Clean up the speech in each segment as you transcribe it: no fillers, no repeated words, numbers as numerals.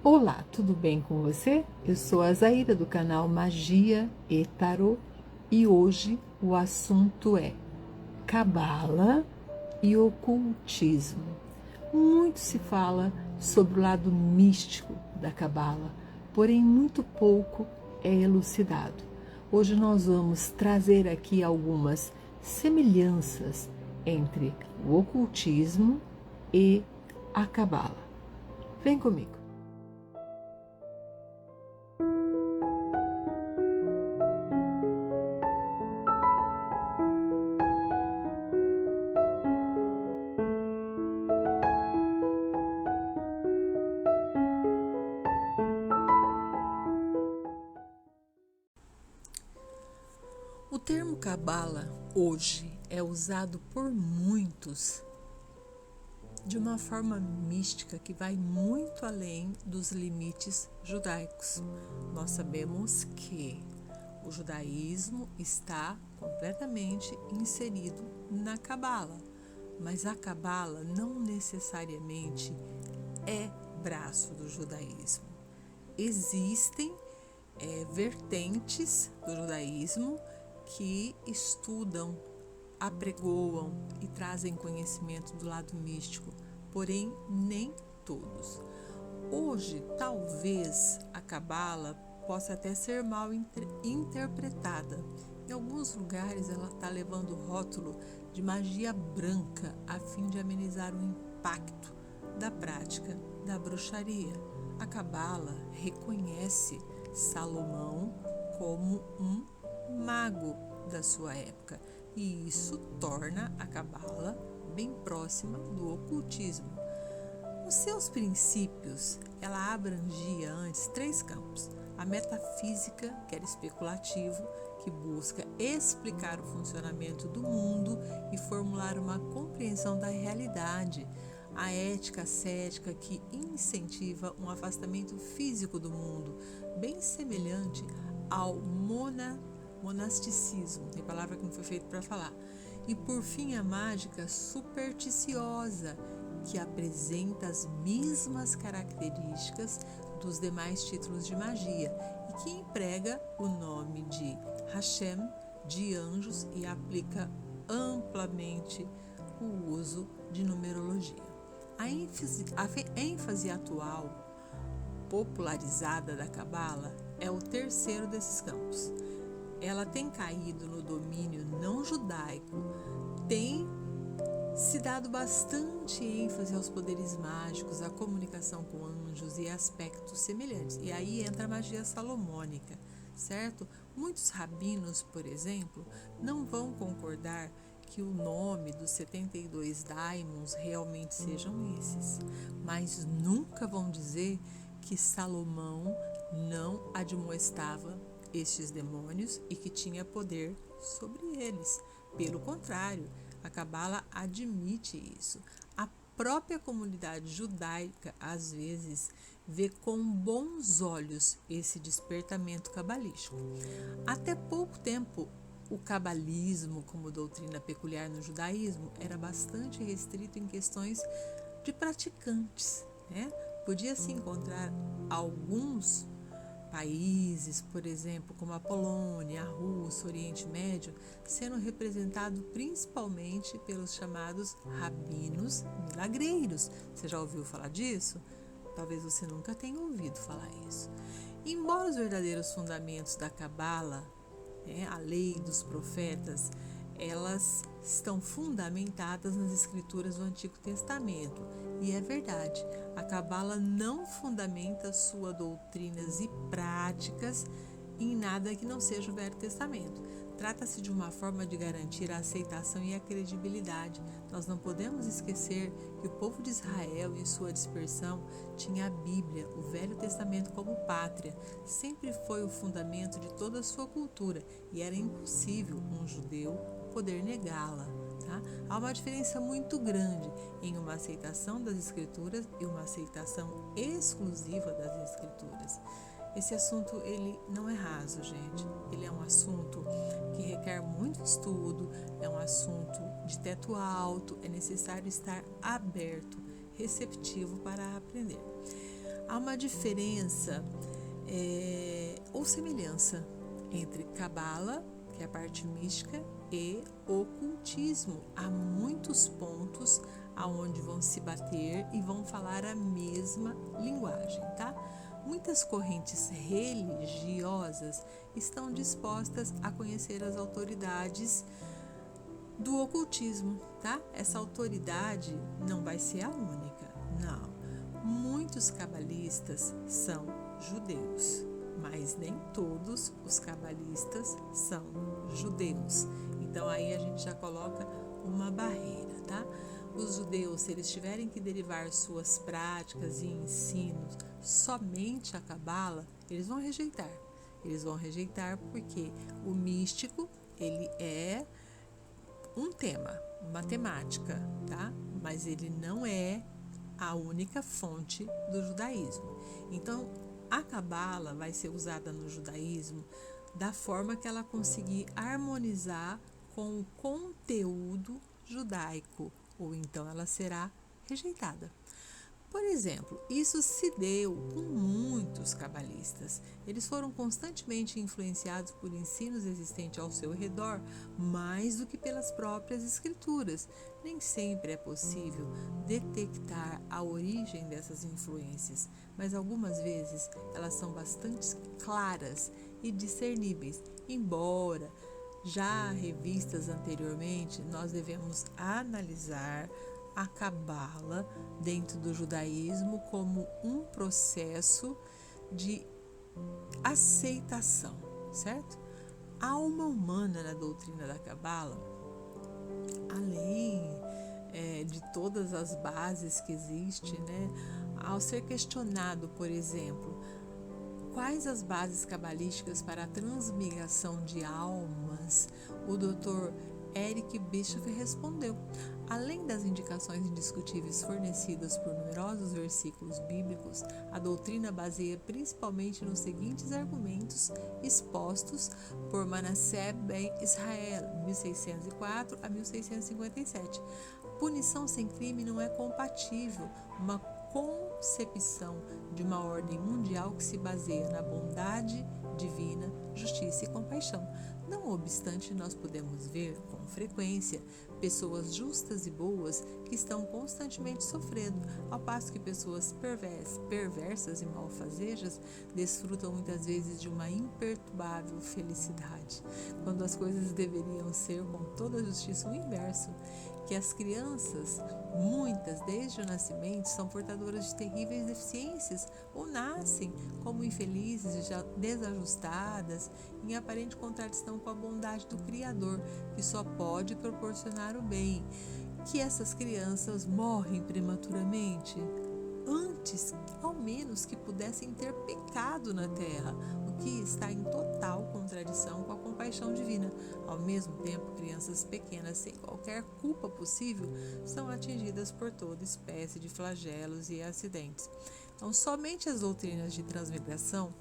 Olá, tudo bem com você? Eu sou a Zaira do canal Magia e Tarô e hoje o assunto é Cabala e ocultismo. Muito se fala sobre o lado místico da Cabala, porém muito pouco é elucidado. Hoje nós vamos trazer aqui algumas semelhanças entre o ocultismo e a Cabala. Vem comigo. O termo cabala hoje é usado por muitos de uma forma mística que vai muito além dos limites judaicos. Nós sabemos que o judaísmo está completamente inserido na cabala, mas a cabala não necessariamente é braço do judaísmo. Existem vertentes do judaísmo que estudam, apregoam e trazem conhecimento do lado místico, porém nem todos. Hoje, talvez a cabala possa até ser mal interpretada. Em alguns lugares ela está levando o rótulo de magia branca a fim de amenizar o impacto da prática da bruxaria. A cabala reconhece Salomão como um mago da sua época e isso torna a cabala bem próxima do ocultismo. Nos seus princípios, ela abrangia antes 3 campos: a metafísica, que era especulativo, que busca explicar o funcionamento do mundo e formular uma compreensão da realidade; a ética ascética, que incentiva um afastamento físico do mundo, bem semelhante ao monasticismo, tem palavra que não foi feita para falar; e por fim a mágica supersticiosa, que apresenta as mesmas características dos demais títulos de magia e que emprega o nome de Hashem, de anjos, e aplica amplamente o uso de numerologia. A ênfase atual popularizada da cabala é o terceiro desses campos. Ela tem caído no domínio não judaico, tem se dado bastante ênfase aos poderes mágicos, à comunicação com anjos e aspectos semelhantes. E aí entra a magia salomônica, certo? Muitos rabinos, por exemplo, não vão concordar que o nome dos 72 daimons realmente sejam esses, mas nunca vão dizer que Salomão não admoestava estes demônios e que tinha poder sobre eles. Pelo contrário, a cabala admite isso. A própria comunidade judaica, às vezes, vê com bons olhos esse despertamento cabalístico. Até pouco tempo, o cabalismo, como doutrina peculiar no judaísmo, era bastante restrito em questões de praticantes, né? Podia-se encontrar alguns países, por exemplo, como a Polônia, a Rússia, o Oriente Médio, sendo representado principalmente pelos chamados rabinos milagreiros. Você já ouviu falar disso? Talvez você nunca tenha ouvido falar isso. Embora os verdadeiros fundamentos da cabala, a lei dos profetas, elas estão fundamentadas nas escrituras do Antigo Testamento. E é verdade, a cabala não fundamenta suas doutrinas e práticas em nada que não seja o Velho Testamento. Trata-se de uma forma de garantir a aceitação e a credibilidade. Nós não podemos esquecer que o povo de Israel, em sua dispersão, tinha a Bíblia, o Velho Testamento, como pátria. Sempre foi o fundamento de toda a sua cultura e era impossível um judeu poder negá-la. Tá? Há uma diferença muito grande em uma aceitação das Escrituras e uma aceitação exclusiva das Escrituras. Esse assunto, ele não é raso, gente. Ele é um assunto que requer muito estudo, é um assunto de teto alto, é necessário estar aberto, receptivo para aprender. Há uma diferença ou semelhança entre Cabala, que é a parte mística, e ocultismo. Há muitos pontos aonde vão se bater e vão falar a mesma linguagem, tá? Muitas correntes religiosas estão dispostas a conhecer as autoridades do ocultismo, tá? Essa autoridade não vai ser a única, não. Muitos cabalistas são judeus, mas nem todos os cabalistas são judeus. Então aí a gente já coloca uma barreira, tá? Os judeus, se eles tiverem que derivar suas práticas e ensinos somente a cabala, eles vão rejeitar. Eles vão rejeitar porque o místico, ele é um tema, uma temática, tá? Mas ele não é a única fonte do judaísmo. Então, a cabala vai ser usada no judaísmo da forma que ela conseguir harmonizar com o conteúdo judaico, ou então ela será rejeitada. Por exemplo, isso se deu com muitos cabalistas. Eles foram constantemente influenciados por ensinos existentes ao seu redor, mais do que pelas próprias escrituras. Nem sempre é possível detectar a origem dessas influências, mas algumas vezes elas são bastante claras e discerníveis, embora já revistas anteriormente, nós devemos analisar a cabala dentro do judaísmo como um processo de aceitação, certo? A alma humana na doutrina da cabala, além de todas as bases que existem, né? Ao ser questionado, por exemplo, quais as bases cabalísticas para a transmigração de almas, o Dr. Eric Bischoff respondeu: além das indicações indiscutíveis fornecidas por numerosos versículos bíblicos, a doutrina baseia principalmente nos seguintes argumentos expostos por Manasseh ben Israel, 1604 a 1657. Punição sem crime não é compatível, uma concepção de uma ordem mundial que se baseia na bondade divina, justiça e compaixão. Não obstante, nós podemos ver com frequência pessoas justas e boas que estão constantemente sofrendo, ao passo que pessoas perversas e malfazejas desfrutam muitas vezes de uma imperturbável felicidade, quando as coisas deveriam ser com toda a justiça o inverso, que as crianças, muitas desde o nascimento, são portadoras de terríveis deficiências ou nascem como infelizes e desajustadas, em aparente contradição com a bondade do Criador, que só pode proporcionar o bem. Que essas crianças morrem prematuramente antes, ao menos, que pudessem ter pecado na terra, o que está em total contradição com a compaixão divina. Ao mesmo tempo, crianças pequenas, sem qualquer culpa possível, são atingidas por toda espécie de flagelos e acidentes. Então, somente as doutrinas de transmigração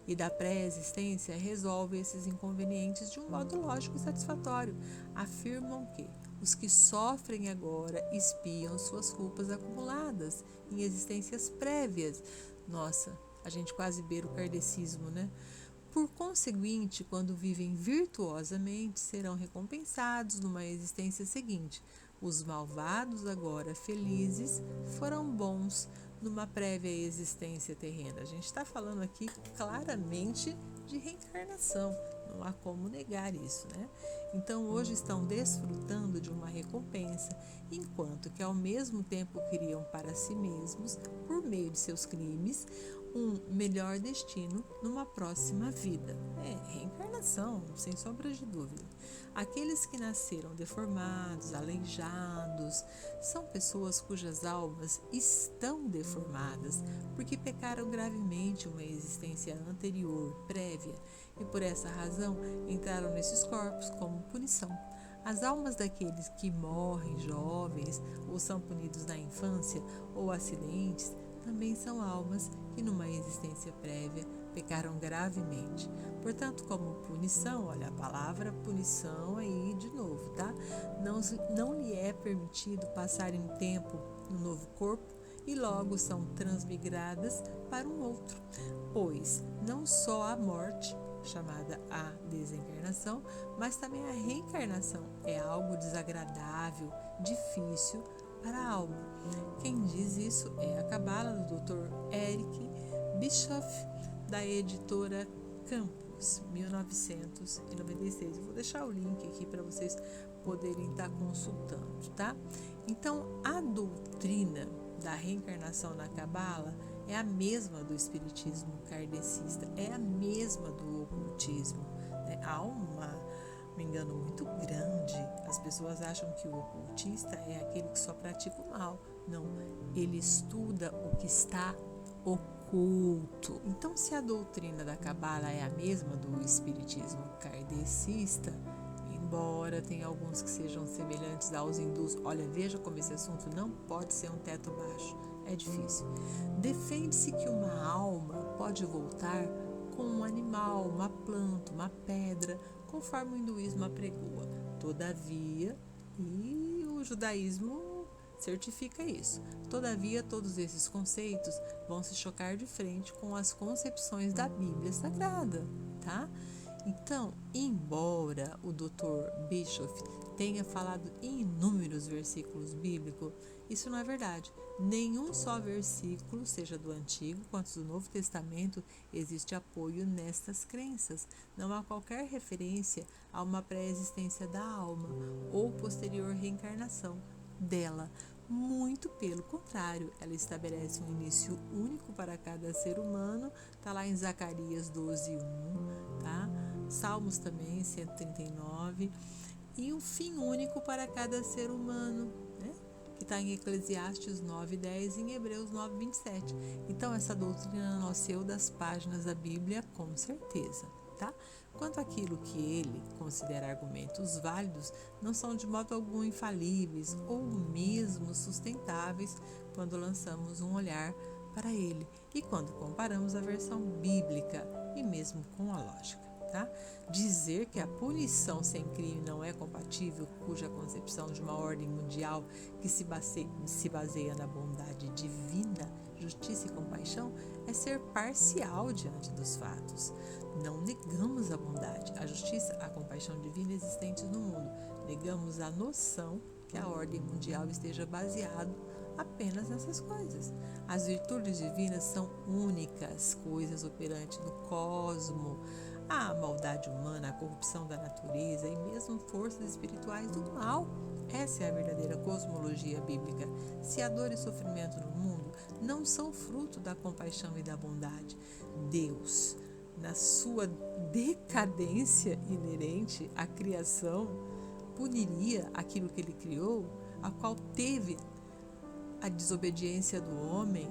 e da pré-existência resolvem esses inconvenientes de um modo lógico e satisfatório. Afirmam que os que sofrem agora expiam suas culpas acumuladas em existências prévias. Nossa, a gente quase beira o kardecismo, né? Por conseguinte, quando vivem virtuosamente, serão recompensados numa existência seguinte. Os malvados, agora felizes, foram bons numa prévia existência terrena. A gente está falando aqui claramente de reencarnação, não há como negar isso, né? Então hoje estão desfrutando de uma recompensa, enquanto que ao mesmo tempo criam para si mesmos, por meio de seus crimes, um melhor destino numa próxima vida. Reencarnação, sem sombra de dúvida. Aqueles que nasceram deformados, aleijados, são pessoas cujas almas estão deformadas porque pecaram gravemente uma existência anterior, prévia, e por essa razão entraram nesses corpos como punição. As almas daqueles que morrem jovens ou são punidos na infância ou acidentes também são almas que numa existência prévia pecaram gravemente. Portanto, como punição, olha a palavra punição aí de novo, tá? Não lhe é permitido passarem um tempo no novo corpo e logo são transmigradas para um outro, pois não só a morte, chamada a desencarnação, mas também a reencarnação é algo desagradável, difícil para a alma. Quem diz isso é a Cabala do Dr. Eric Bischoff, da editora Campos, 1996. Eu vou deixar o link aqui para vocês poderem estar consultando, tá? Então, a doutrina da reencarnação na Cabala é a mesma do espiritismo kardecista, é a mesma do ocultismo, né? Há um engano muito grande. As pessoas acham que o ocultista é aquele que só pratica o mal. Não, ele estuda o que está oculto. Então, se a doutrina da Cabala é a mesma do espiritismo kardecista, embora tenha alguns que sejam semelhantes aos hindus, olha, veja como esse assunto não pode ser um teto baixo, é difícil. Defende-se que uma alma pode voltar com um animal, uma planta, uma pedra, conforme o hinduísmo apregoa. Todavia, e o judaísmo certifica isso. Todavia, todos esses conceitos vão se chocar de frente com as concepções da Bíblia Sagrada, tá? Então, embora o Dr. Bischoff tenha falado em inúmeros versículos bíblicos, isso não é verdade. Nenhum só versículo, seja do Antigo quanto do Novo Testamento, existe apoio nestas crenças. Não há qualquer referência a uma pré-existência da alma ou posterior reencarnação dela. Muito pelo contrário, ela estabelece um início único para cada ser humano, está lá em Zacarias 12:1, tá? Salmos também, 139, e um fim único para cada ser humano, né? Que está em Eclesiastes 9:10 e em Hebreus 9:27. Então, essa doutrina nasceu das páginas da Bíblia, com certeza, tá? Quanto àquilo que ele considera argumentos válidos, não são de modo algum infalíveis ou mesmo sustentáveis quando lançamos um olhar para ele e quando comparamos a versão bíblica e mesmo com a lógica. Tá? Dizer que a punição sem crime não é compatível, cuja concepção de uma ordem mundial que se baseia na bondade divina, justiça e compaixão, é ser parcial diante dos fatos. Não negamos a bondade, a justiça, a compaixão divina existentes no mundo. Negamos a noção que a ordem mundial esteja baseada apenas nessas coisas. As virtudes divinas são únicas, coisas operantes no cosmos. A maldade humana, a corrupção da natureza e mesmo forças espirituais do mal. Essa é a verdadeira cosmologia bíblica. Se a dor e sofrimento no mundo não são fruto da compaixão e da bondade, Deus, na sua decadência inerente à criação, puniria aquilo que ele criou, a qual teve a desobediência do homem.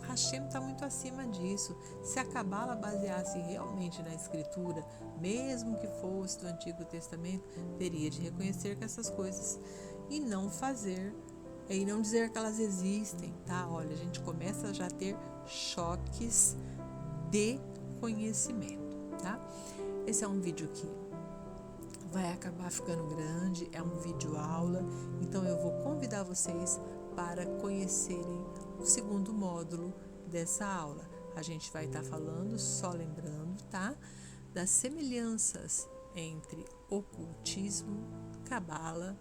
Hashem está muito acima disso. Se a Cabala baseasse realmente na Escritura, mesmo que fosse do Antigo Testamento, teria de reconhecer que essas coisas e não fazer, e não dizer que elas existem, tá? Olha, a gente começa já a ter choques de conhecimento, tá? Esse é um vídeo que vai acabar ficando grande, é um vídeo aula, então eu vou convidar vocês para conhecerem o segundo módulo dessa aula. A gente vai estar falando, só lembrando, tá? Das semelhanças entre ocultismo, Cabala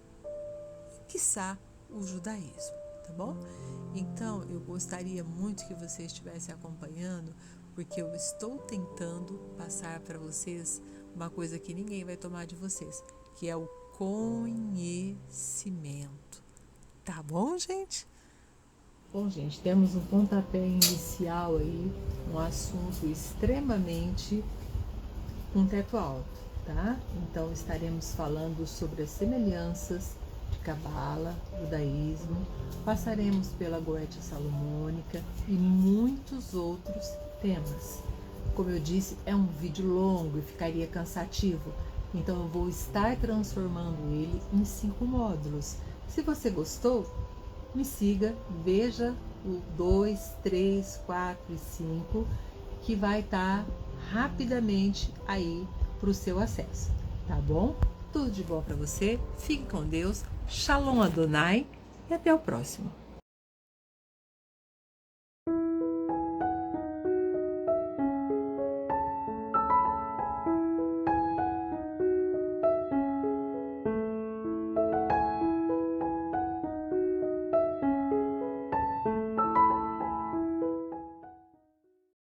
e, quiçá, o judaísmo, tá bom? Então, eu gostaria muito que você estivesse acompanhando, porque eu estou tentando passar para vocês uma coisa que ninguém vai tomar de vocês, que é o conhecimento. Tá bom, gente? Bom, gente, temos um pontapé inicial aí, um assunto extremamente com teto alto, tá? Então, estaremos falando sobre as semelhanças de Cabala, judaísmo, passaremos pela Goétia Salomônica e muitos outros temas. Como eu disse, é um vídeo longo e ficaria cansativo, então eu vou estar transformando ele em 5 módulos. Se você gostou, me siga, veja o 2, 3, 4 e 5, que vai estar rapidamente aí para o seu acesso, tá bom? Tudo de bom para você, fique com Deus, Shalom Adonai e até o próximo.